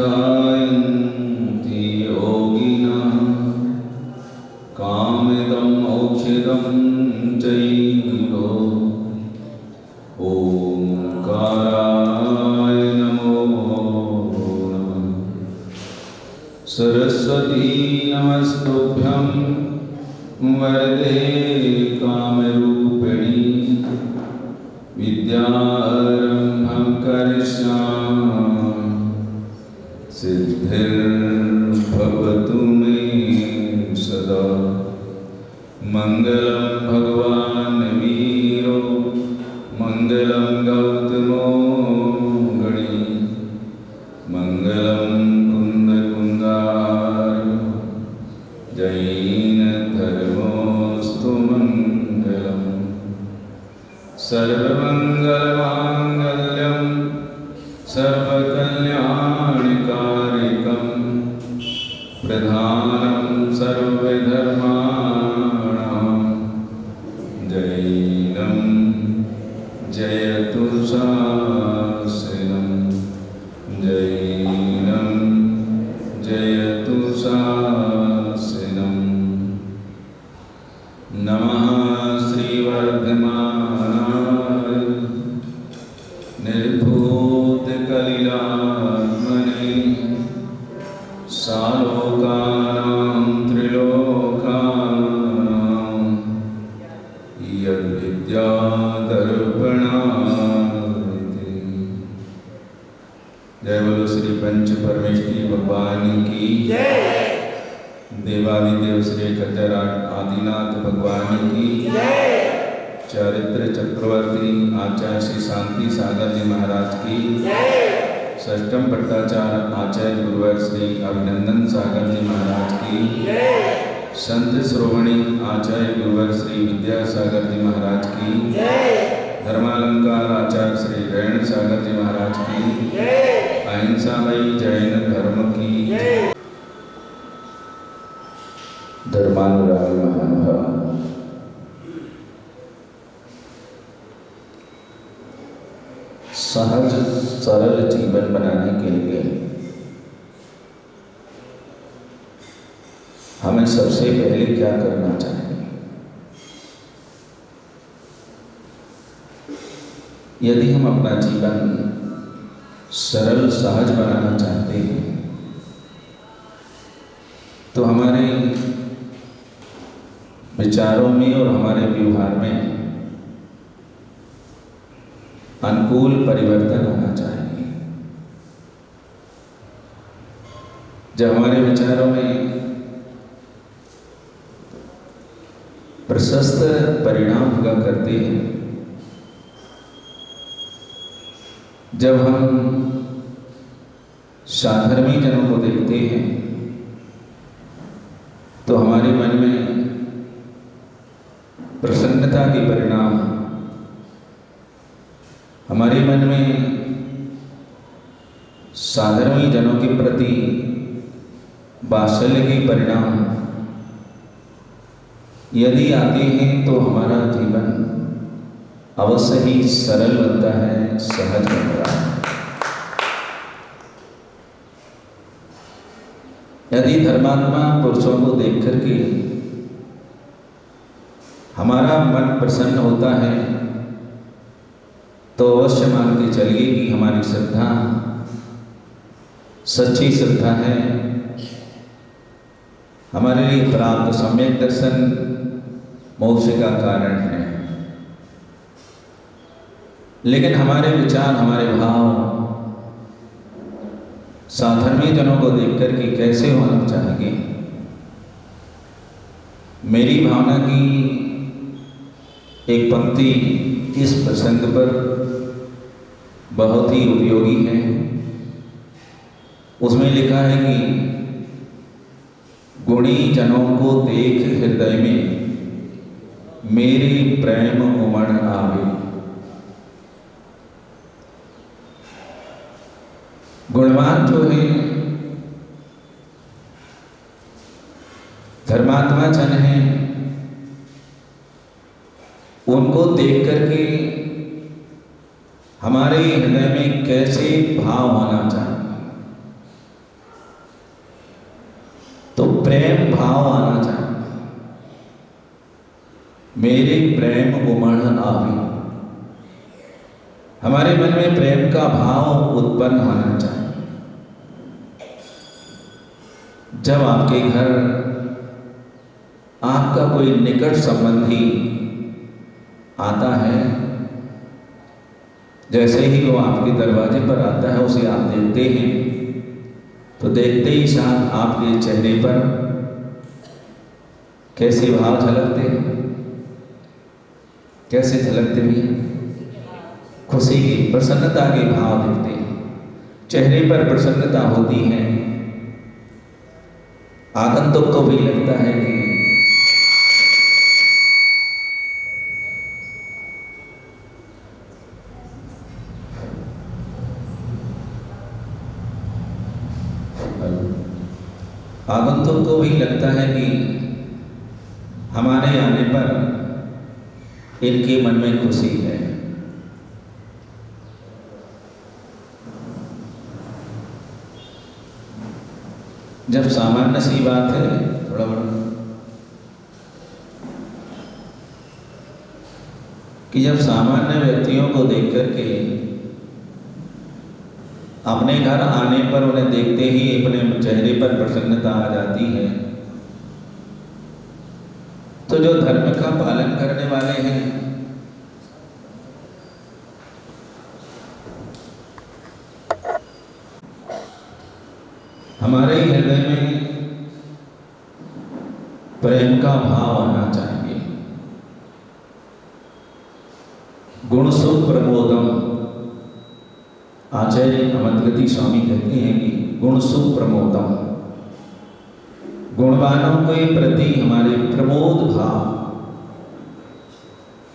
ध्यायन्ति योगिनः कामिदं मोक्षिदं चैव ओंकाराय नमो नमः। सरस्वती नमस्तुभ्यं वरदे कामरूपिणी विद्यारम्भं करिष्यामि सिद्धिर्भवतु मे सदा। मंगलं भगवान् वीरो मंगलं गौतमो गणी मंगलं कुन्दकुन्दारो जैनधर्मोऽस्तु मंगलम्। सर्वमङ्गलमाङ्गल्यं सर्वकल्याणकारिकं प्रधानं सर्वधर्माणां जैनं जयतु शासनं जैनं जयतु शासनं। नमः श्रीवर्धमानाय निर्भूतकलिलात्मने सालोकानां त्रिलोकानां यद्विद्यादर्पणाते। जय बोलो श्री पंच परमेश्वरी भगवान की जय। देवादिदेव श्री कटर आदिनाथ भगवान की जय। चरित्र चक्रवर्ती आचार्य श्री शांति सागर जी महाराज की जय। षष्ठम पट्टाचार्य आचार्य गुरुवर श्री अभिनंदन सागर जी महाराज की जय। संत श्रोमणी आचार्य गुरुवर श्री विद्यासागर जी महाराज की जय। धर्मालंकार आचार्य श्री रेण सागर जी महाराज की जय। अहिंसामयी जैन धर्म की जय। धर्मानुरागी महानुभाव, सहज सरल जीवन बनाने के लिए हमें सबसे पहले क्या करना चाहिए? यदि हम अपना जीवन सरल सहज बनाना चाहते हैं तो हमारे विचारों में और हमारे व्यवहार में अनुकूल परिवर्तन होना चाहिए। जब हमारे विचारों में प्रशस्त परिणाम हुआ करते हैं, जब हम साधर्मी जनों को देखते हैं तो हमारे मन में प्रसन्नता के परिणाम, हमारे मन में साधर्मी जनों के प्रति वात्सल्य के परिणाम यदि आते हैं तो हमारा जीवन अवश्य ही सरल बनता है, सहज बनता है। यदि धर्मात्मा पुरुषों को देख करके हमारा मन प्रसन्न होता है तो अवश्य मान के चलिए कि हमारी श्रद्धा सच्ची श्रद्धा है। हमारे लिए प्राप्त सम्यक दर्शन मोक्ष का कारण है। लेकिन हमारे विचार, हमारे भाव साधर्मी जनों को देखकर के कैसे होना चाहिए? मेरी भावना की एक पंक्ति इस प्रसंग पर बहुत ही उपयोगी है। उसमें लिखा है कि गुणी जनों को देख हृदय में मेरे प्रेम उमड़ आवे। गुणवान जो है, धर्मात्मा जन है, उनको देख करके हमारे हृदय में कैसे भाव होना चाहिए? मेरे प्रेम उमड़ आवे। हमारे मन में प्रेम का भाव उत्पन्न होना चाहिए। जब आपके घर आपका कोई निकट संबंधी आता है, जैसे ही वो आपके दरवाजे पर आता है, उसे आप देखते हैं, तो देखते ही साथ आपके चेहरे पर कैसे भाव झलकते हैं? कैसे झलकते भैया? खुशी के, प्रसन्नता के भाव दिखते हैं। चेहरे पर प्रसन्नता होती है। आगंतुक को भी लगता है कि आगंतुक को भी लगता है कि हमारे आने पर इनके मन में खुशी है। जब सामान्य सी बात है, थोड़ा बड़ा, कि जब सामान्य व्यक्तियों को देख करके अपने घर आने पर उन्हें देखते ही अपने चेहरे पर प्रसन्नता आ जाती है, तो जो धर्म का पालन करने वाले हैं, हमारे हृदय में प्रेम का भाव आना चाहिए। गुण सुख प्रमोदम, आचार्य अमृतगति स्वामी कहते हैं कि गुण सुख प्रमोदम, गुणवानों के प्रति हमारे प्रमोद भाव।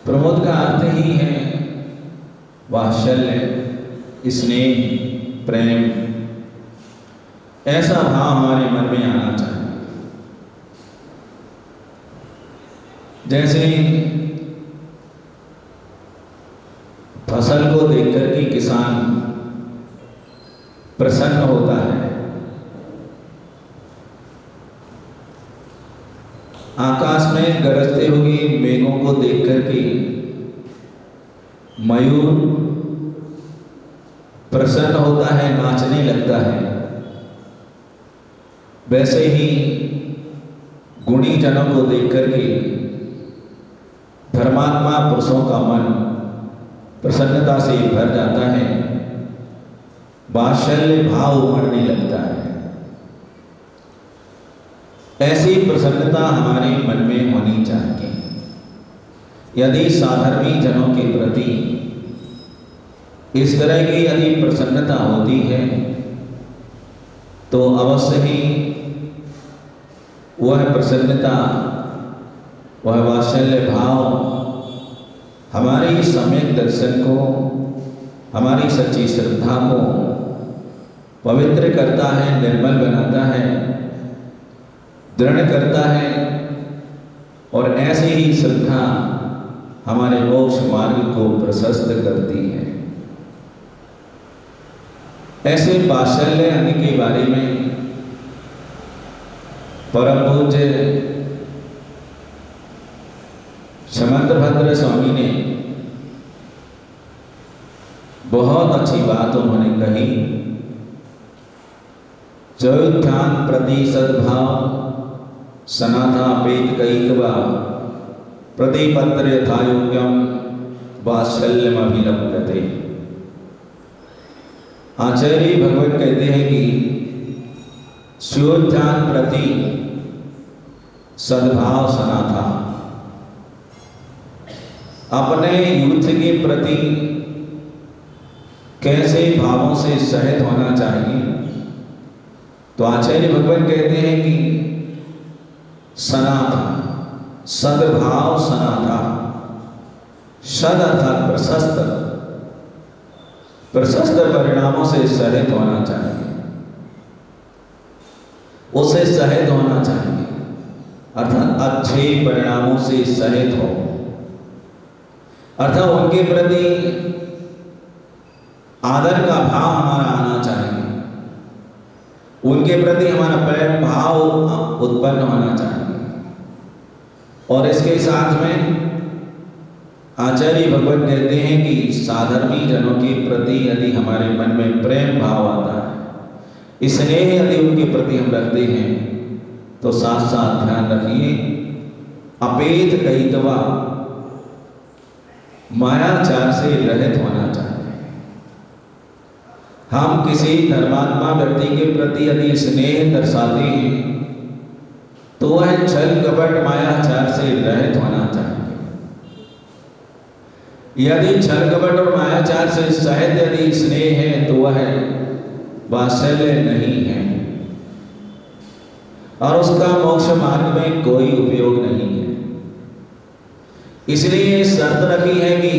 प्रमोद का अर्थ ही है वात्सल्य, स्नेह, प्रेम। ऐसा भाव हमारे मन में आना चाहिए। जैसे फसल को देखकर के किसान प्रसन्न होता है, आकाश में गरजते हुए मेघों को देख करके मयूर प्रसन्न होता है, नाचने लगता है। वैसे ही गुणी जनों को देख करके धर्मात्मा पुरुषों का मन प्रसन्नता से भर जाता है, वात्सल्य भाव उमड़ने लगता है। ऐसी प्रसन्नता हमारे मन में होनी चाहिए। यदि साधर्मी जनों के प्रति इस तरह की यदि प्रसन्नता होती है, तो अवश्य ही वह प्रसन्नता, वह वात्सल्य भाव हमारे सम्यक दर्शन को, हमारी सच्ची श्रद्धा को पवित्र करता है, निर्मल बनाता है, दृढ़ करता है। और ऐसे ही श्रद्धा हमारे मोक्ष मार्ग को प्रशस्त करती है। ऐसे वात्सल्य अंग के बारे में परम पूज्य समंतभद्र स्वामी ने बहुत अच्छी बात उन्होंने कही। चौध्यान प्रति सद्भाव सनाथा पेत कईकवा प्रतिपत्र यथायोग्यम वात्सल्यम अभिलप्यते। आचार्य भगवत कहते हैं कि स्योध्यान प्रति सद्भाव सनाथा, अपने यूथ के प्रति कैसे भावों से सहित होना चाहिए। तो आचार्य भगवान कहते हैं कि सनाथा, सद्भाव सनाथा, सद अर्थात प्रशस्त, प्रशस्त परिणामों से सहित होना चाहिए, उसे सहित होना चाहिए, अर्थात अच्छे परिणामों से सहित हो, अर्थात उनके प्रति आदर का भाव हमारा आना चाहिए, उनके प्रति हमारा प्रेम भाव उत्पन्न होना चाहिए। और इसके साथ में आचार्य भगवान कहते हैं कि साधर्मी जनों के प्रति यदि हमारे मन में प्रेम भाव आता है, स्नेह यदि उनके प्रति हम रखते हैं, तो साथ साथ ध्यान रखिए, अपेत कईतवा मायाचार से रहित होना चाहिए। हम किसी धर्मात्मा व्यक्ति के प्रति यदि स्नेह दर्शाते हैं तो वह छल कपट मायाचार से रहित होना चाहिए। यदि छल कपट और मायाचार से सहित यदि स्नेह है तो वह वात्सल्य नहीं है और उसका मोक्ष मार्ग में कोई उपयोग नहीं है। इसलिए शर्त रखी है कि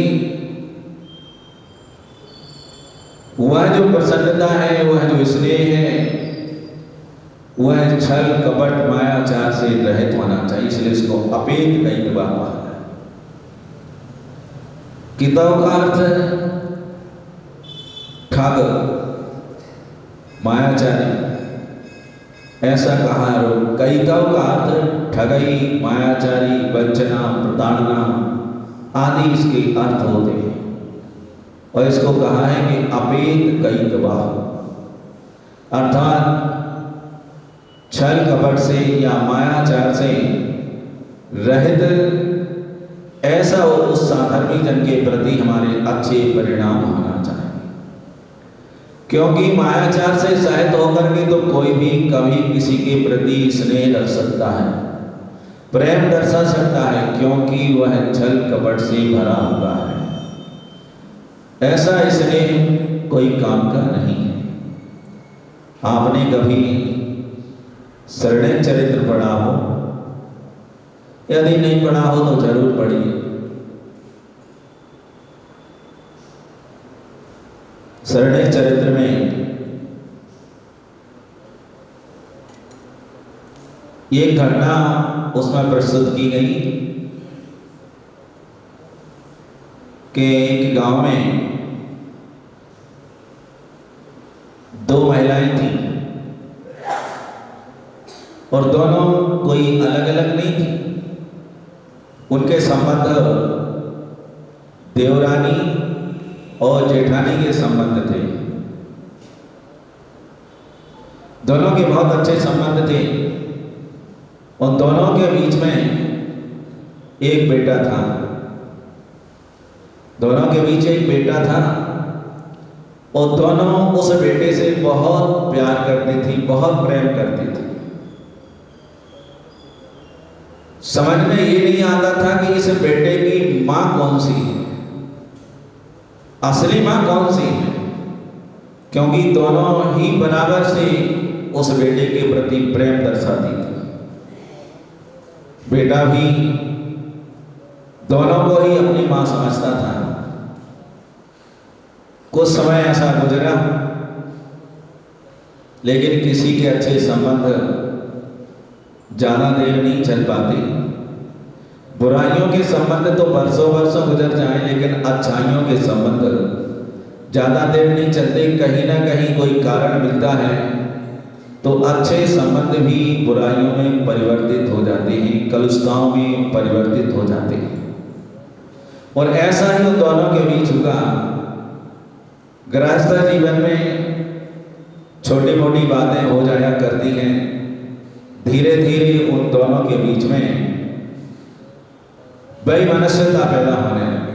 वह जो प्रसन्नता है, वह जो स्नेह है, वह छल कपट मायाचार से रहित होना चाहिए। इसलिए इसको अपेत कईतवा कहा है। किताब का अर्थ ठग, मायाचारी, ऐसा कहा है। कईतव का अर्थ ठगई, मायाचारी, वंचना, प्रताड़ना आदि इसके अर्थ होते हैं। और इसको कहा है कि अपेत कईतवा, अर्थात छल कपट से या मायाचार से रहित ऐसा उस साधर्मी जन के प्रति हमारे अच्छे परिणाम होना चाहिए। क्योंकि मायाचार से सहित होकर के तो कोई भी कभी किसी के प्रति स्नेह रख सकता है, प्रेम दर्शा सकता है, क्योंकि वह छल कपट से भरा हुआ है। ऐसा स्नेह कोई काम का नहीं है। आपने कभी शरण्य चरित्र पढ़ा हो, यदि नहीं पढ़ा हो तो जरूर पढ़िए। शरण्य चरित्र में एक घटना उसमें प्रस्तुत की गई कि एक गांव में दो महिलाएं थी और दोनों कोई अलग अलग नहीं थी। उनके संबंध देवरानी और जेठानी के संबंध थे। दोनों के बहुत अच्छे संबंध थे। उन दोनों के बीच में एक बेटा था। दोनों के बीच एक बेटा था और दोनों उस बेटे से बहुत प्यार करती थी, बहुत प्रेम करती थी। समझ में ये नहीं आता था कि इस बेटे की मां कौन सी है, असली मां कौन सी है, क्योंकि दोनों ही बराबर से उस बेटे के प्रति प्रेम दर्शाती थी। बेटा भी दोनों को ही अपनी मां समझता था। कुछ समय ऐसा गुजरा, लेकिन किसी के अच्छे संबंध ज्यादा देर नहीं चल पाते। बुराइयों के संबंध तो वर्षों वर्षों गुजर जाएं, लेकिन अच्छाइयों के संबंध ज्यादा देर नहीं चलते। कहीं ना कहीं कोई कारण मिलता है तो अच्छे संबंध भी बुराइयों में परिवर्तित हो जाते हैं, कलुषताओं में परिवर्तित हो जाते हैं। और ऐसा ही उन दोनों के बीच हुआ। गृहस्थ जीवन में छोटी मोटी बातें हो जाया करती हैं। धीरे धीरे उन दोनों के बीच में वैमनस्यता पैदा होने लगी।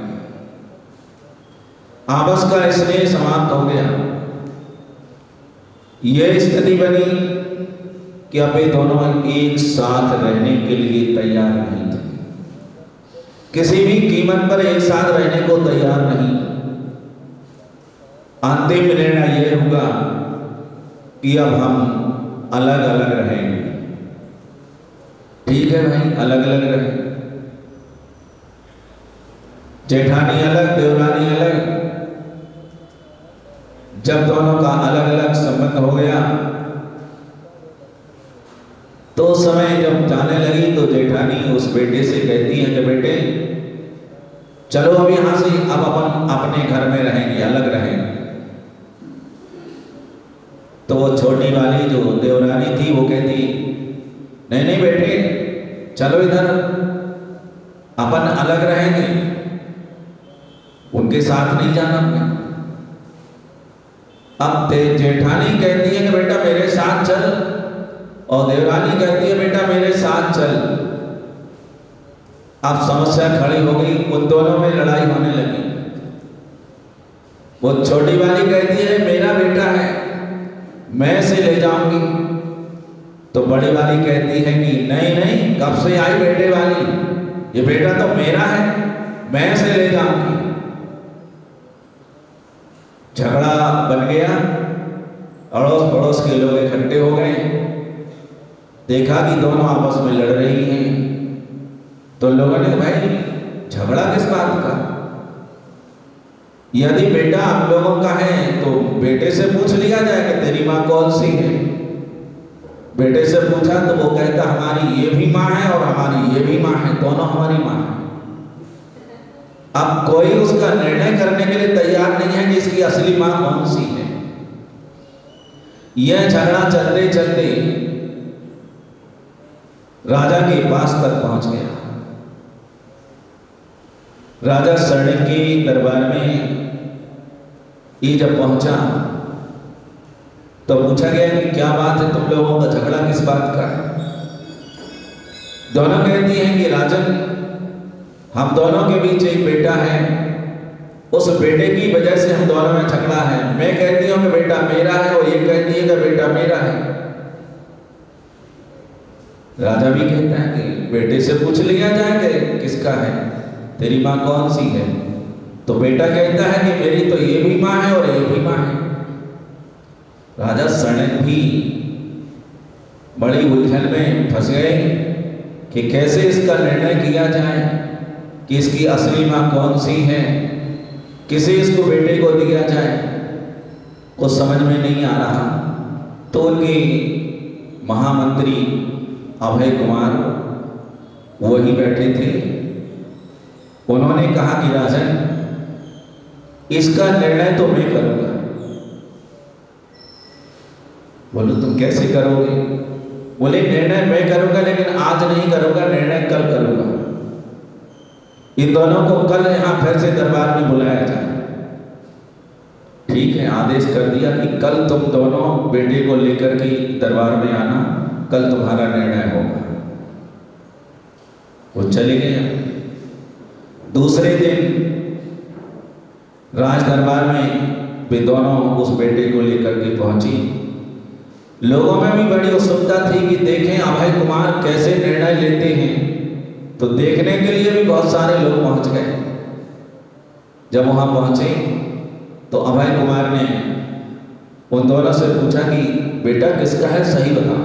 आपस का स्नेह समाप्त हो गया। यह स्थिति बनी कि अब ये दोनों एक साथ रहने के लिए तैयार नहीं थे। किसी भी कीमत पर एक साथ रहने को तैयार नहीं। अंतिम निर्णय यह हुआ कि अब हम अलग अलग रहेंगे। ठीक है भाई, अलग अलग रहे। जेठानी अलग, देवरानी अलग। जब दोनों का अलग अलग संबंध हो गया तो उस समय जब जाने लगी तो जेठानी उस बेटे से कहती है कि बेटे चलो अब यहां से अब अपन अपने घर में रहेंगे, अलग रहेंगे। तो वो छोटी वाली जो देवरानी थी वो कहती नहीं नहीं बेटे चलो इधर अपन अलग रहेंगे। उनके साथ नहीं जाना अपने। अब जेठानी कहती है कि बेटा मेरे साथ चल, और देवरानी कहती है बेटा मेरे साथ चल। अब समस्या खड़ी हो गई, उन दोनों में लड़ाई होने लगी। वो छोटी वाली कहती है मेरा बेटा है, मैं इसे ले जाऊंगी। तो बड़ी वाली कहती है कि नहीं नहीं, कब से आई बेटे वाली, ये बेटा तो मेरा है, मैं इसे ले जाऊंगी। झगड़ा बन गया, अड़ोस पड़ोस के लोग इकट्ठे हो गए, देखा कि दोनों आपस में लड़ रही हैं। तो लोगों ने भाई झगड़ा किस बात का, यदि बेटा हम लोगों का है तो बेटे से पूछ लिया जाए कि तेरी माँ कौन सी है। बेटे से पूछा तो वो कहता हमारी ये भी माँ है और हमारी ये भी माँ है, दोनों हमारी माँ है। अब कोई उसका निर्णय करने के लिए तैयार नहीं है कि इसकी असली माँ कौन सी है। यह झगड़ा चलते चलते राजा के पास तक पहुंच गया। राजा स्वर्णिक के दरबार में ये जब पहुंचा तो पूछा गया कि क्या बात है, तुम लोगों का झगड़ा किस बात का है। दोनों कहती हैं कि राजन हम दोनों के बीच एक बेटा है, उस बेटे की वजह से हम दोनों में झगड़ा है। मैं कहती हूँ कि बेटा मेरा है और ये कहती है कि बेटा मेरा है। राजा भी कहता है कि बेटे से पूछ लिया जाए कि किसका है, तेरी माँ कौन सी है। तो बेटा कहता है कि मेरी तो ये भी माँ है और ये भी माँ है। राजा स्वर्णिक भी बड़ी उलझन में फंस गए कि कैसे इसका निर्णय किया जाए कि इसकी असली माँ कौन सी है, किसे इसको बेटे को दिया जाए, कुछ समझ में नहीं आ रहा। तो उनके महामंत्री अभय कुमार वही बैठे थे। उन्होंने कहा कि राजन इसका निर्णय तो मैं करूंगा। बोलो तुम कैसे करोगे। बोले निर्णय मैं करूंगा, लेकिन आज नहीं करूंगा, निर्णय कल करूंगा। इन दोनों को कल यहां फिर से दरबार में बुलाया जाए। ठीक है, आदेश कर दिया कि कल तुम दोनों बेटे को लेकर के दरबार में आना, कल तुम्हारा निर्णय होगा। वो चले गए। दूसरे दिन राज दरबार में वे दोनों उस बेटे को लेकर के पहुंची। लोगों में भी बड़ी उत्सुकता थी कि देखें अभय कुमार कैसे निर्णय लेते हैं। तो देखने के लिए भी बहुत सारे लोग पहुंच गए। जब वहां पहुंचे तो अभय कुमार ने उन दोनों से पूछा कि बेटा किसका है, सही बताओ।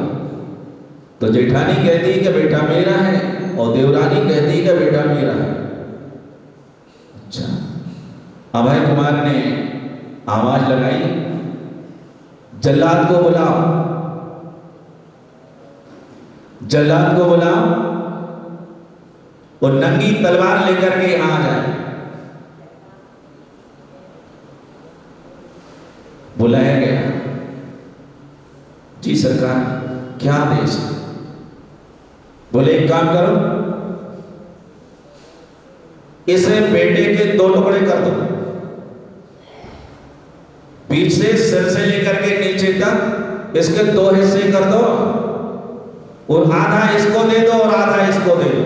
तो जेठानी कहती है कि बेटा मेरा है, और देवरानी कहती है कि बेटा मेरा है। अच्छा, अभय कुमार ने आवाज लगाई, जल्लाद को बुलाओ, जल्लाद को बुलाओ, और नंगी तलवार लेकर के यहां आ जाए। बुलाया गया। जी सरकार, क्या आदेश। बोले एक काम करो, इसे बेटे के 2 टुकड़े कर दो, बीच से सिर से लेकर के नीचे तक इसके 2 हिस्से कर दो, और आधा इसको दे दो और आधा इसको दे दो।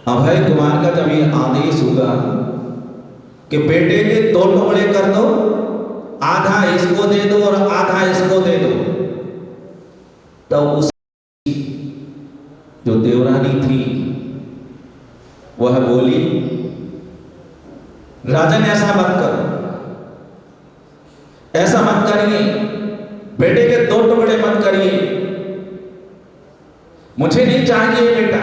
अभय कुमार का जब ये आदेश हुआ कि बेटे के 2 टुकड़े कर दो, आधा इसको दे दो और आधा इसको दे दो, तो उस जो देवरानी थी वह बोली, राजन ऐसा मत करो, ऐसा मत करिए, बेटे के 2 टुकड़े मत करिए। मुझे नहीं चाहिए बेटा,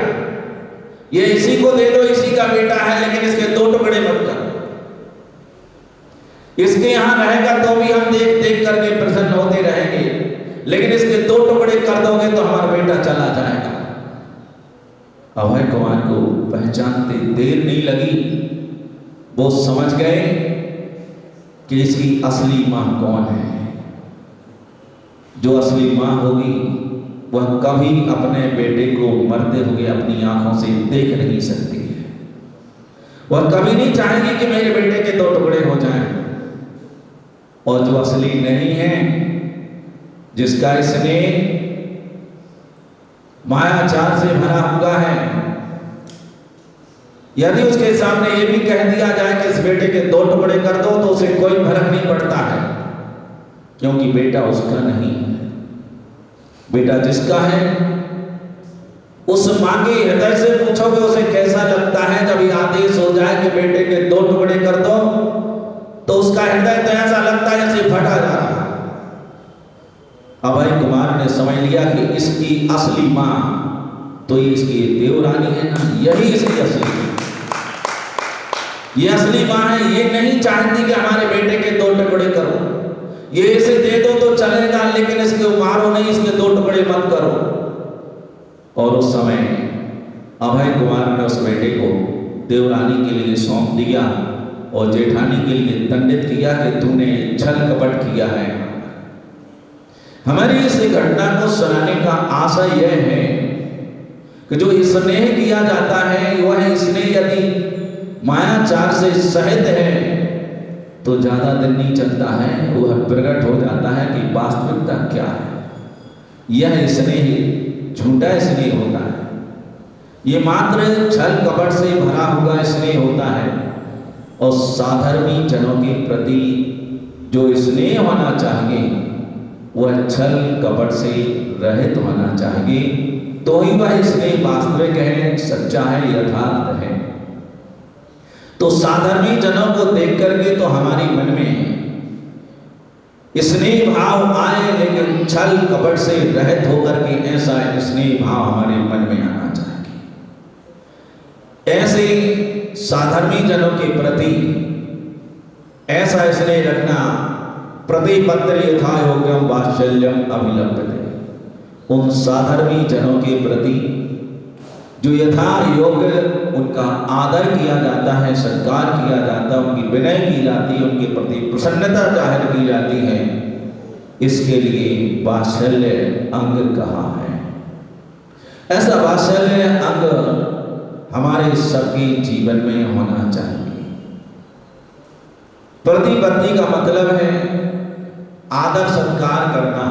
ये इसी को दे दो, इसी का बेटा है, लेकिन इसके 2 टुकड़े मत करो। इसके यहां रहेगा तो भी हम देख देख करके प्रसन्न होते रहेंगे, लेकिन इसके 2 टुकड़े कर दोगे तो हमारा बेटा चला जाएगा। अभय कुमार को पहचानते देर नहीं लगी, वो समझ गए कि इसकी असली मां कौन है। जो असली मां होगी वह कभी अपने बेटे को मरते हुए अपनी आंखों से देख नहीं सकती है। वह कभी नहीं चाहेगी कि मेरे बेटे के 2 टुकड़े हो जाएं। और जो असली नहीं है, जिसका स्नेह मायाचार से भरा हुआ है, यदि उसके सामने ये भी कह दिया जाए कि इस बेटे के 2 टुकड़े कर दो, तो उसे कोई फर्क नहीं पड़ता है, क्योंकि बेटा उसका नहीं है। बेटा जिसका है, उस मां के हृदय से पूछोगे उसे कैसा लगता है जब ये आदेश हो जाए कि बेटे के 2 टुकड़े कर दो, तो उसका हृदय तो ऐसा लगता है जैसे फटा जा रहा है। अभय कुमार ने समझ लिया कि इसकी असली मां तो ये इसकी देवरानी है ना, यही इसकी असली मां, ये असली मां है। ये नहीं चाहती कि हमारे बेटे के 2 टुकड़े करो, ये इसे दे दो तो चलेगा, लेकिन इसके मारो नहीं, इसके 2 टुकड़े मत करो। और उस समय अभय कुमार ने उस बेटे को देवरानी के लिए सौंप दिया और जेठानी के लिए दंडित किया कि तूने छल कपट किया है। हमारी इस घटना को सुनाने का आशय यह है कि जो स्नेह किया जाता है, वह स्नेह यदि मायाचार से सहित है तो ज्यादा दिन नहीं चलता है, वह प्रकट हो जाता है कि वास्तविकता क्या है। यह स्नेह झूठा स्नेह होता है, ये मात्र छल कपट से भरा हुआ स्नेह होता है। और साधर्मी जनों के प्रति जो स्नेह होना चाहिए, वह छल कपट से रहित होना चाहिए, तो ही वह स्नेह वास्तविक है, सच्चा है, यथार्थ है। तो साधर्मी जनों को देख करके तो हमारे मन में स्नेह भाव आए, लेकिन छल कपट से रहित होकर के ऐसा स्नेह भाव हमारे मन में आना चाहिए। ऐसे साधर्मी जनों के प्रति ऐसा स्नेह रखना, प्रतिपत्र यथा योग्यम वात्सल्यम अभिलप्यते। उन साधर्मी जनों के प्रति जो यथा योग्य उनका आदर किया जाता है, सत्कार किया जाता है, उनकी विनय की जाती है, उनके प्रति प्रसन्नता जाहिर की जाती है, इसके लिए वात्सल्य अंग कहा है। ऐसा वात्सल्य अंग हमारे सबके जीवन में होना चाहिए। प्रतिपत्ति का मतलब है आदर सत्कार करना।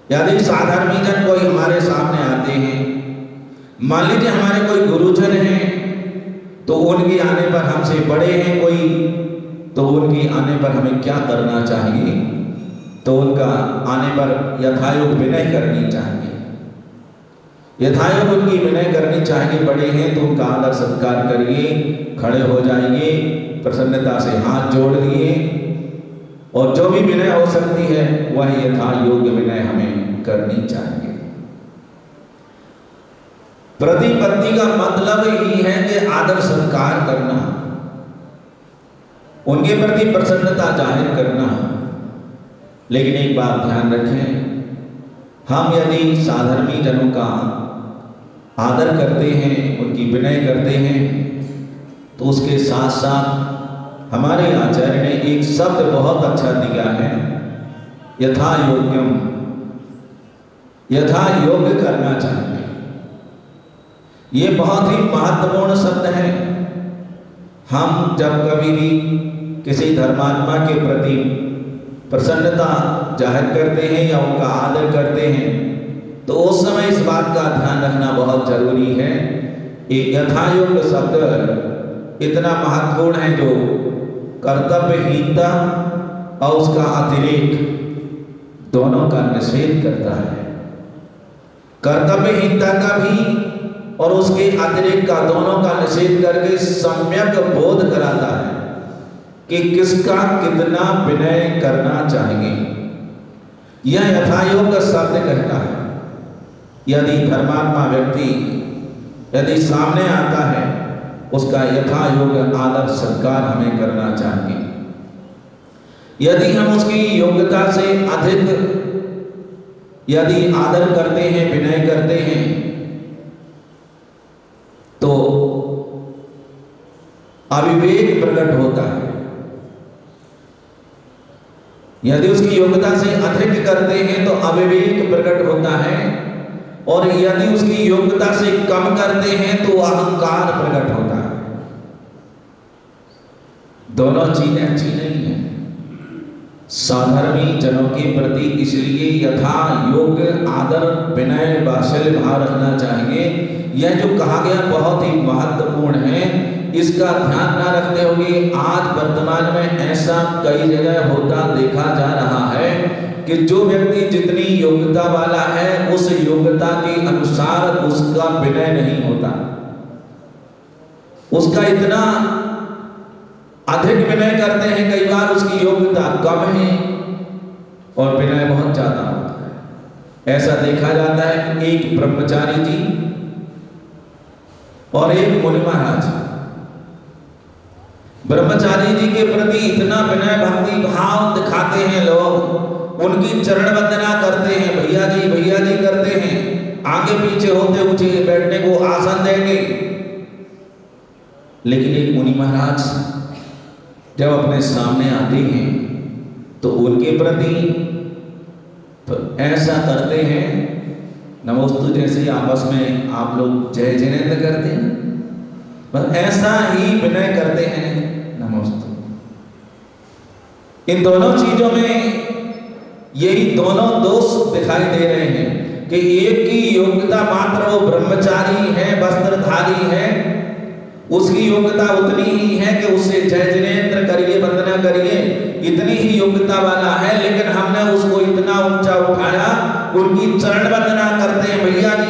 यदि साधर्मी जन कोई हमारे सामने आते हैं, मान लीजिए हमारे कोई गुरुजन हैं, तो उनके आने पर हमसे बड़े हैं कोई, तो उनके आने पर हमें क्या करना चाहिए? तो उनका आने पर यथायोग विनय करनी चाहिए, यथायोग उनकी विनय करनी चाहिए। बड़े हैं तो उनका आदर सत्कार करिए, खड़े हो जाइए, प्रसन्नता से हाथ जोड़ लिए, और जो भी विनय हो सकती है वह यथायोग विनय हमें करनी चाहिए। प्रतिपत्ति का मतलब ही है कि आदर सत्कार करना, उनके प्रति प्रसन्नता जाहिर करना। लेकिन एक बात ध्यान रखें, हम यदि साधर्मी जनों का आदर करते हैं, उनकी विनय करते हैं, तो उसके साथ साथ हमारे आचार्य ने एक शब्द बहुत अच्छा दिया है, यथा योग्यम, यथा योग्य करना चाहिए। ये बहुत ही महत्वपूर्ण शब्द है। हम जब कभी भी किसी धर्मात्मा के प्रति प्रसन्नता जाहिर करते हैं या उनका आदर करते हैं, तो उस समय इस बात का ध्यान रखना बहुत जरूरी है। एक यथायोग शब्द इतना महत्वपूर्ण है जो कर्तव्यहीनता और उसका अतिरेक दोनों का निषेध करता है। कर्तव्यहीनता का भी और उसके अतिरेक का दोनों का निषेध करके सम्यक बोध कराता है कि किसका कितना विनय करना चाहिए। यह यथायोग शब्द कहता है। यदि धर्मात्मा व्यक्ति यदि सामने आता है, उसका यथायोग आदर सत्कार हमें करना चाहिए। यदि हम उसकी योग्यता से अधिक यदि आदर करते हैं, विनय करते हैं, तो अविवेक प्रकट होता है। यदि उसकी योग्यता से अधिक करते हैं तो अविवेक प्रकट होता है, और यदि उसकी योग्यता से कम करते हैं तो अहंकार प्रकट होता है। दोनों चीजें अच्छी नहीं है। साधर्मी जनों के प्रति इसलिए यथा योग्य आदर विनय वात्सल्य भाव रखना चाहिए। यह जो कहा गया बहुत ही महत्वपूर्ण है, इसका ध्यान न रखते हुए आज वर्तमान में ऐसा कई जगह होता देखा जा रहा है कि जो व्यक्ति जितनी योग्यता वाला है उस योग्यता के अनुसार उसका विनय नहीं होता, उसका इतना अधिक विनय करते हैं, कई बार उसकी योग्यता कम है और विनय बहुत ज्यादा होता है। ऐसा देखा जाता है कि एक ब्रह्मचारी जी और एक मुनि महाराज, ब्रह्मचारी जी के प्रति इतना विनय भक्ति भाव दिखाते हैं लोग, उनकी चरण वंदना करते हैं, भैया जी करते हैं, आगे पीछे होते उठे बैठने को आसन देंगे। लेकिन एक मुनि महाराज जब अपने सामने आते हैं तो उनके प्रति तो ऐसा करते हैं नमोस्तु, जैसे आपस में आप लोग जय जिनेन्द्र करते हैं, बस ऐसा ही विनय करते हैं नमोस्तु। इन दोनों चीजों में यही दोनों दोष दिखाई दे रहे हैं कि एक की योग्यता मात्र वो ब्रह्मचारी है, वस्त्रधारी है, उसकी योग्यता उतनी ही है कि उससे जय जिनेन्द्र करिए, वंदना करिए, इतनी ही योग्यता वाला है। लेकिन हमने उसको इतना ऊंचा उठाया, उनकी चरण वंदना करते हैं, भैया जी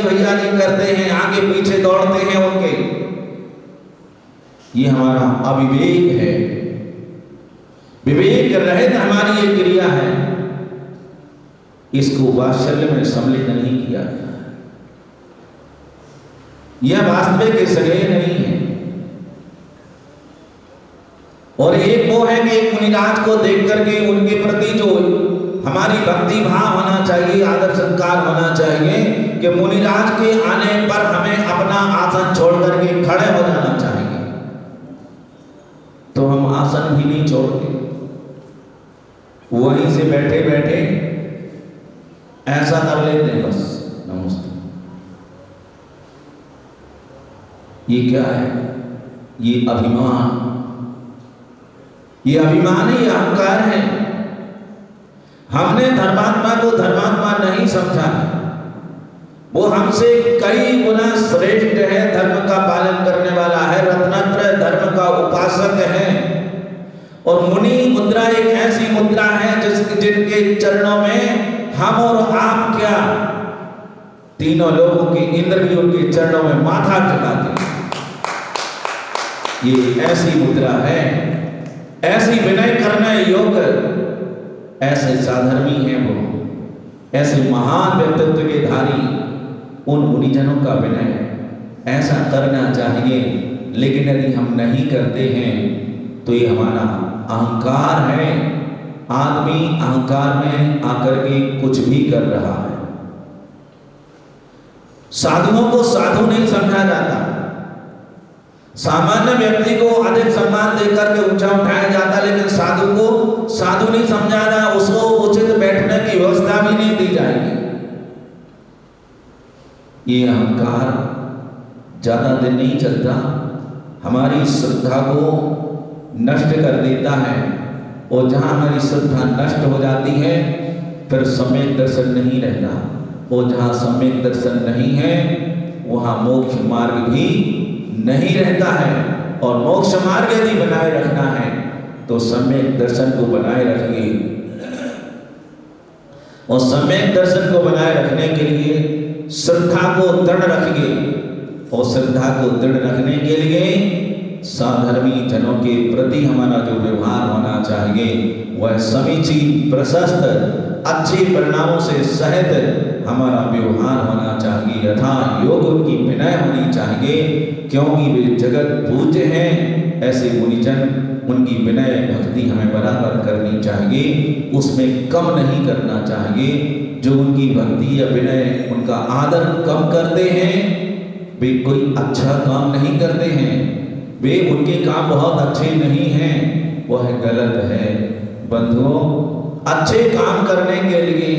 करते हैं, आगे पीछे दौड़ते हैं उनके। ये हमारा अविवेक है, विवेक रहित हमारी ये क्रिया है, इसको वात्सल्य में सम्मिलित नहीं किया गया। यह वास्तविक सगे नहीं है। और एक वो है कि एक मुनिराज को देख करके उनके प्रति जो हमारी भक्ति भाव होना चाहिए, आदर सत्कार होना चाहिए कि मुनिराज के आने पर हमें अपना आसन छोड़ करके खड़े हो जाना चाहिए। तो हम आसन भी नहीं छोड़ते, वहीं से बैठे बैठे ऐसा कर लेते हैं, बस नमस्ते। ये क्या है? ये अभिमान, ये अभिमान ही अहंकार है। हमने धर्मात्मा को धर्मात्मा नहीं समझा, वो हमसे कई गुना श्रेष्ठ है, धर्म का पालन करने वाला है, रत्नत्रय धर्म का उपासक है। और मुनि मुद्रा एक ऐसी मुद्रा है जिनके चरणों में हम और आप क्या, तीनों लोगों के इंद्र भी उनके चरणों में माथा झुकाते हैं। ये ऐसी मुद्रा है, ऐसी विनय करना योग्य, ऐसे साधर्मी हैं वो, ऐसे महान व्यक्तित्व के धारी उन मुनिजनों का विनय ऐसा करना चाहिए। लेकिन यदि हम नहीं करते हैं तो ये हमारा अहंकार है। आदमी अहंकार में आकर के कुछ भी कर रहा है। साधुओं को साधु नहीं समझा जाता, सामान्य व्यक्ति को अधिक सम्मान देकर के ऊंचा उठाया जाता, लेकिन साधु को साधु नहीं समझा जाता, उसको उचित बैठने की व्यवस्था भी नहीं दी जाएगी। ये अहंकार ज्यादा दिन नहीं चलता, हमारी श्रद्धा को नष्ट कर देता है। और जहां हमारी श्रद्धा नष्ट हो जाती है फिर सम्यक दर्शन नहीं रहता, और जहां सम्यक दर्शन नहीं है वहां मोक्ष मार्ग भी नहीं रहता है। और मोक्ष मार्ग यदि बनाए रखना है तो सम्यक दर्शन को बनाए रखिए, और सम्यक दर्शन को बनाए रखने के लिए श्रद्धा को दृढ़ रखिए, और श्रद्धा को दृढ़ रखने के लिए साधर्मी जनों के प्रति हमारा जो व्यवहार होना चाहिए वह समीचीन, प्रशस्त, अच्छे परिणामों से सहित हमारा व्यवहार होना चाहिए। यथा योग उनकी विनय होनी चाहिए, क्योंकि वे जगत पूज्य हैं। ऐसे मुनिजन, उनकी विनय भक्ति हमें बराबर करनी चाहिए, उसमें कम नहीं करना चाहिए। जो उनकी भक्ति या विनय, उनका आदर कम करते हैं, वे कोई अच्छा काम नहीं करते हैं, वे उनके काम बहुत अच्छे नहीं हैं, वह गलत है। बंधुओं, अच्छे काम करने के लिए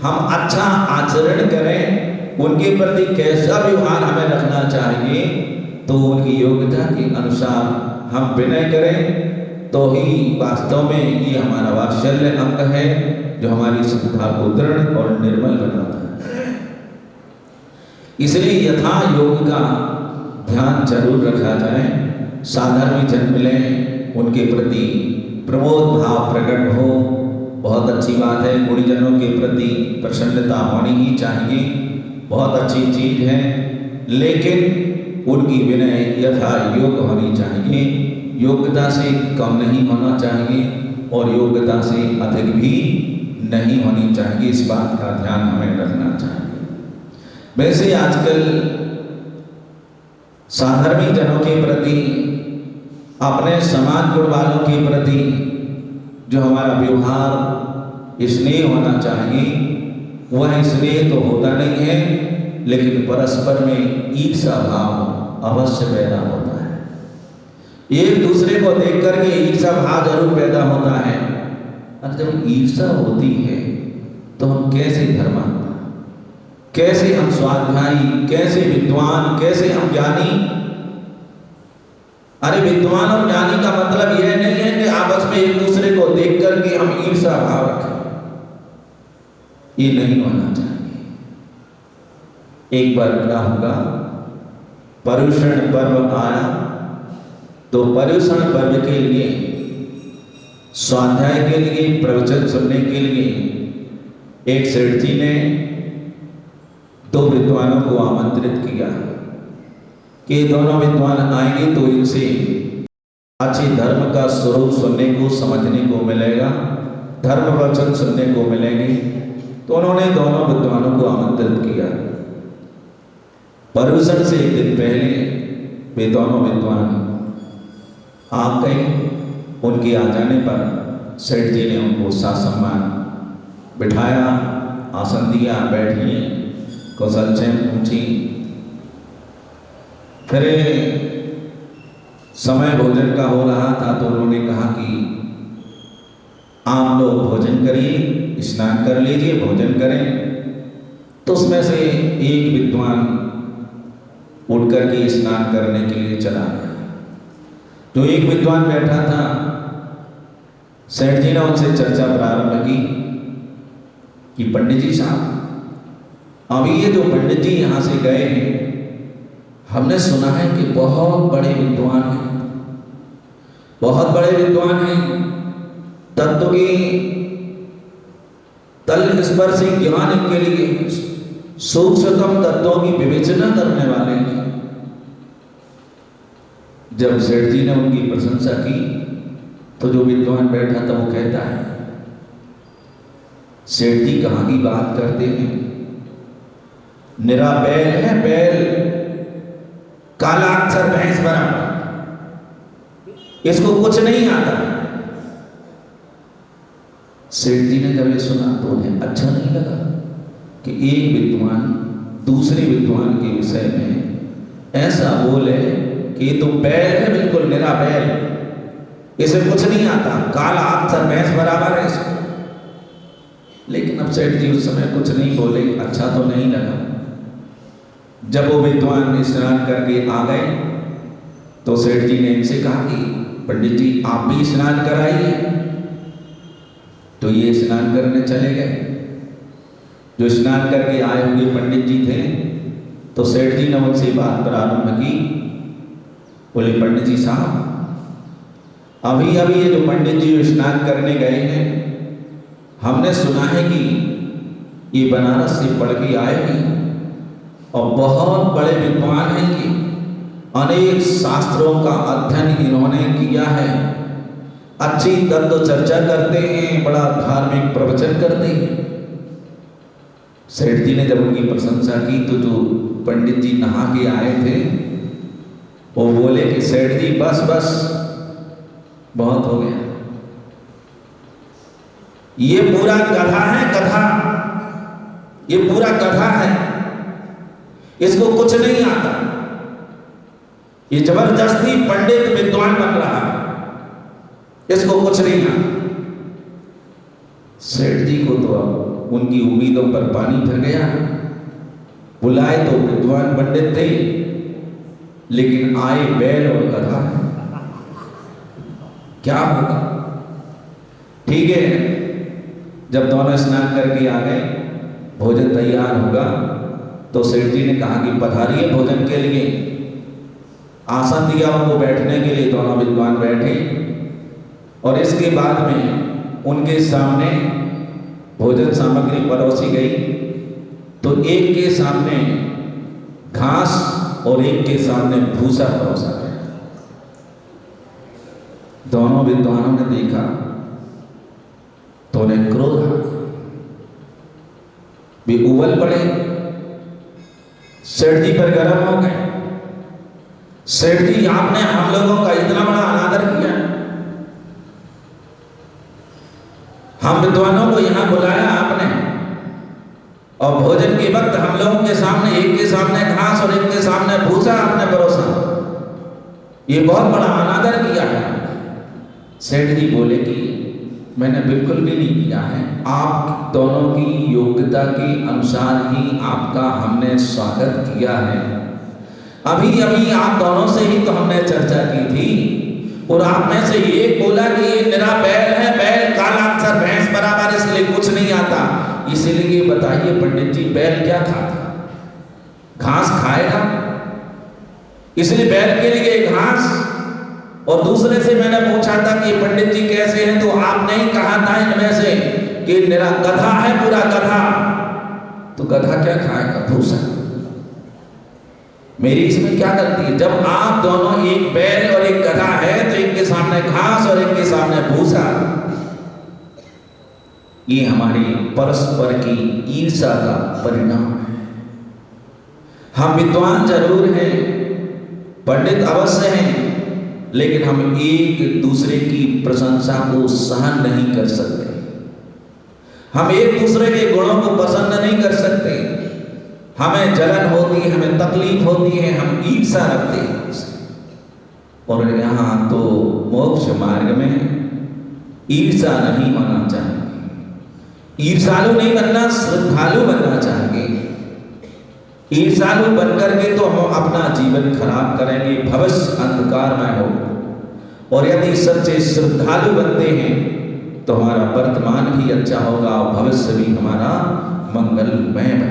हम अच्छा आचरण करें, उनके प्रति कैसा व्यवहार हमें रखना चाहिए, तो उनकी योग्यता के अनुसार हम विनय करें, तो ही वास्तव में ये हमारा वात्सल्य अंग है जो हमारी सुधा को दृढ़ और निर्मल बनाता है। इसलिए यथा योग का ध्यान जरूर रखा जाए। साधर्मी जन मिले, उनके प्रति प्रमोद भाव प्रकट हो, बहुत अच्छी बात है। गुणीजनों के प्रति प्रसन्नता होनी ही चाहिए, बहुत अच्छी चीज है। लेकिन उनकी विनय यथा योग होनी चाहिए, योग्यता से कम नहीं होना चाहिए और योग्यता से अधिक भी नहीं होनी चाहिए। इस बात का ध्यान हमें रखना चाहिए। वैसे आजकल साधर्मी जनों के प्रति, अपने समान गुण वालों के प्रति जो हमारा व्यवहार स्नेह होना चाहिए, वह स्नेह तो होता नहीं है, लेकिन परस्पर में ईर्ष्या भाव अवश्य पैदा होता है। एक दूसरे को देख करके ईर्ष्या भाव जरूर पैदा होता है। और जब ईर्ष्या होती है तो हम कैसे धर्मात्मा, कैसे हम स्वाध्यायी, कैसे विद्वान, कैसे हम ज्ञानी। अरे विद्वान और ज्ञानी का मतलब यह नहीं है कि आपस में एक दूसरे को देख करके हम ईर्ष्या भाव रखें, ये नहीं होना चाहिए। एक बार क्या होगा, पर्युषण पर्व आया तो पर्युषण पर्व के लिए, स्वाध्याय के लिए, प्रवचन सुनने के लिए एक सेठ जी ने 2 विद्वानों को आमंत्रित किया कि दोनों विद्वान आएंगे तो इनसे अच्छे धर्म का स्वरूप सुनने को, समझने को मिलेगा, धर्म वचन सुनने को मिलेंगे। तो उन्होंने दोनों विद्वानों को आमंत्रित किया। पर्युषण से एक दिन पहले वे दोनों विद्वान आ गए। उनके आ जाने पर सेठ जी ने उनको सासम्मान बिठाया, आसन दिया, बैठिए, कौशलचैन पूछी। फिर समय भोजन का हो रहा था तो उन्होंने कहा कि आप लोग भोजन करिए, स्नान कर लीजिए, भोजन करें। तो उसमें से एक विद्वान उठ करके स्नान करने के लिए चला गया। जो एक विद्वान बैठा था, सेठ जी ने उनसे चर्चा प्रारंभ की कि पंडित जी साहब, अभी ये जो पंडित जी यहाँ से गए हैं, हमने सुना है कि बहुत बड़े विद्वान हैं, बहुत बड़े विद्वान हैं, तत्व की तल स्पर्शी ज्ञान के लिए सूक्ष्मतम तत्वों की विवेचना करने वाले हैं। जब सेठ जी ने उनकी प्रशंसा की तो जो विद्वान बैठा था वो कहता है, सेठ जी कहाँ की बात करते हैं, निरा बैल है, बैल, काला अक्षर भैंस बराबर, इसको कुछ नहीं आता। सेठ जी ने जब ये सुना तो उन्हें अच्छा नहीं लगा कि एक विद्वान दूसरे विद्वान के विषय में ऐसा बोले कि ये तो बैल है, बिल्कुल निरा बैल, इसे कुछ नहीं आता, काला अक्षर भैंस बराबर है इसको। लेकिन अब सेठ जी उस समय कुछ नहीं बोले, अच्छा तो नहीं लगा। जब वो विद्वान स्नान करके आ गए तो सेठ जी ने इनसे कहा कि पंडित जी आप भी स्नान कराइए। तो ये स्नान करने चले गए। जो स्नान करके आए हुए पंडित जी थे तो सेठ जी ने उनसे बात प्रारंभ की। बोले, पंडित जी साहब, अभी अभी ये जो पंडित जी स्नान करने गए हैं, हमने सुना है कि ये बनारस से पढ़ के आए हैं और बहुत बड़े विद्वान हैं कि अनेक शास्त्रों का अध्ययन इन्होंने किया है, अच्छी तत्व चर्चा करते हैं, बड़ा धार्मिक प्रवचन करते हैं। सेठ जी ने जब उनकी प्रशंसा की तो जो पंडित जी नहा के आए थे वो बोले कि सेठ जी बस बस बहुत हो गया, ये पूरा कथा है, कथा, ये पूरा कथा है, इसको कुछ नहीं आता, ये जबरदस्ती पंडित विद्वान बन रहा है, इसको कुछ नहीं आता। सेठ जी को तो अब उनकी उम्मीदों पर पानी फिर गया। बुलाए तो विद्वान पंडित थे, लेकिन आए बैल और गधा। क्या होगा? ठीक है, जब दोनों स्नान करके आ गए, भोजन तैयार होगा, तो सेठ जी ने कहा कि पधारिए भोजन के लिए। आसन दिया उनको बैठने के लिए, दोनों विद्वान बैठे और इसके बाद में उनके सामने भोजन सामग्री परोसी गई। तो एक के सामने घास और एक के सामने भूसा परोसा गया। दोनों विद्वानों ने देखा तो उन्हें क्रोध आ गया, वे उबल पड़े, सेठ जी पर गर्म हो गए। सेठ जी, आपने हम लोगों का इतना बड़ा अनादर किया, हम विद्वानों को यहां बुलाया आपने, और भोजन के वक्त हम लोगों के सामने एक के सामने घास और एक के सामने भूसा आपने परोसा, ये बहुत बड़ा अनादर किया है। सेठ जी बोले कि मैंने बिल्कुल भी नहीं किया है, आप दोनों की योग्यता के अनुसार ही आपका हमने स्वागत किया है। अभी अभी आप दोनों से ही तो हमने चर्चा की थी और आप में से एक बोला कि ये मेरा बैल है, बैल काला अक्षर भैंस बराबर, इसलिए कुछ नहीं आता। इसीलिए बताइए पंडित जी, बैल क्या खाता? घास खाएगा, इसलिए बैल के लिए घास। और दूसरे से मैंने पूछा था कि पंडित जी कैसे हैं, तो आपने ही कहा था इनमें से कि मेरा गधा है, पूरा गधा। तो गधा क्या खाएगा? भूसा। मेरी इसमें क्या गलती है? जब आप दोनों, एक बैल और एक गधा है, तो एक के सामने घास और एक के सामने भूसा। ये हमारी परस्पर की ईर्ष्या का परिणाम है। हम विद्वान जरूर हैं, पंडित अवश्य हैं, लेकिन हम एक दूसरे की प्रशंसा को सहन नहीं कर सकते, हम एक दूसरे के गुणों को पसंद नहीं कर सकते, हमें जलन होती है, हमें तकलीफ होती है, हम ईर्ष्या रखते हैं। और यहाँ तो मोक्ष मार्ग में ईर्ष्या नहीं होना चाहिए, ईर्ष्यालु नहीं बनना, श्रद्धालु बनना चाहिए। ईर्ष्यालु बनकर के तो हम अपना जीवन खराब करेंगे, भविष्य अंधकारमय हो। और यदि सच्चे श्रद्धालु बनते हैं तो हमारा वर्तमान भी अच्छा होगा और भविष्य भी हमारा मंगलमय बनेगा।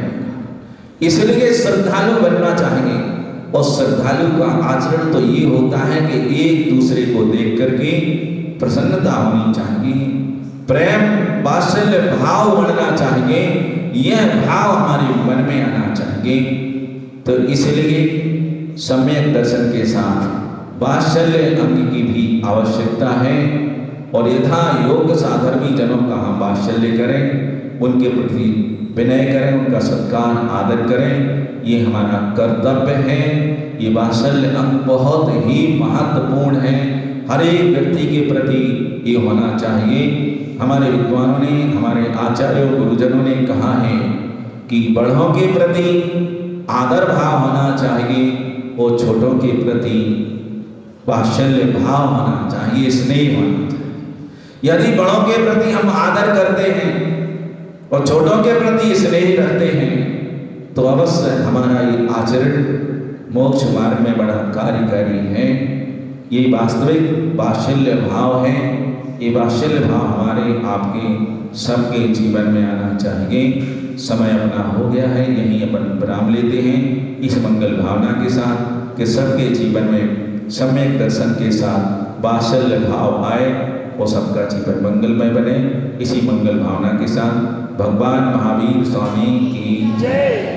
इसलिए श्रद्धालु बनना चाहिए। और श्रद्धालु का आचरण तो ये होता है कि एक दूसरे को देख करके प्रसन्नता होनी चाहिए, प्रेम वात्सल्य भाव बढ़ना चाहिए, यह भाव हमारे मन में आना चाहिए। तो इसलिए सम्यक दर्शन के साथ वात्सल्य अंग की भी आवश्यकता है। और यथा योग साधर्मी जनों का हम वात्सल्य करें, उनके प्रति विनय करें, उनका सत्कार आदर करें, ये हमारा कर्तव्य है। ये वात्सल्य अंग बहुत ही महत्वपूर्ण है, हर एक व्यक्ति के प्रति ये होना चाहिए। हमारे विद्वानों ने, हमारे आचार्यों गुरुजनों ने कहा है कि बड़ों के प्रति आदर भाव होना चाहिए और छोटों के प्रति वात्सल्य भाव होना चाहिए, स्नेह होना चाहिए। यदि बड़ों के प्रति हम आदर करते हैं और छोटों के प्रति स्नेह रखते हैं तो अवश्य हमारा ये आचरण मोक्ष मार्ग में बड़ा कार्यकारी है। ये वास्तविक वात्सल्य भाव है। ये वात्सल्य भाव हमारे आपके सबके जीवन में आना चाहिए। समय अपना हो गया है, यहीं अपन विराम लेते हैं इस मंगल भावना के साथ कि सबके जीवन में सम्यक दर्शन के साथ वात्सल्य भाव आए और सबका जीवन मंगलमय बने। इसी मंगल भावना के साथ भगवान महावीर स्वामी की जय।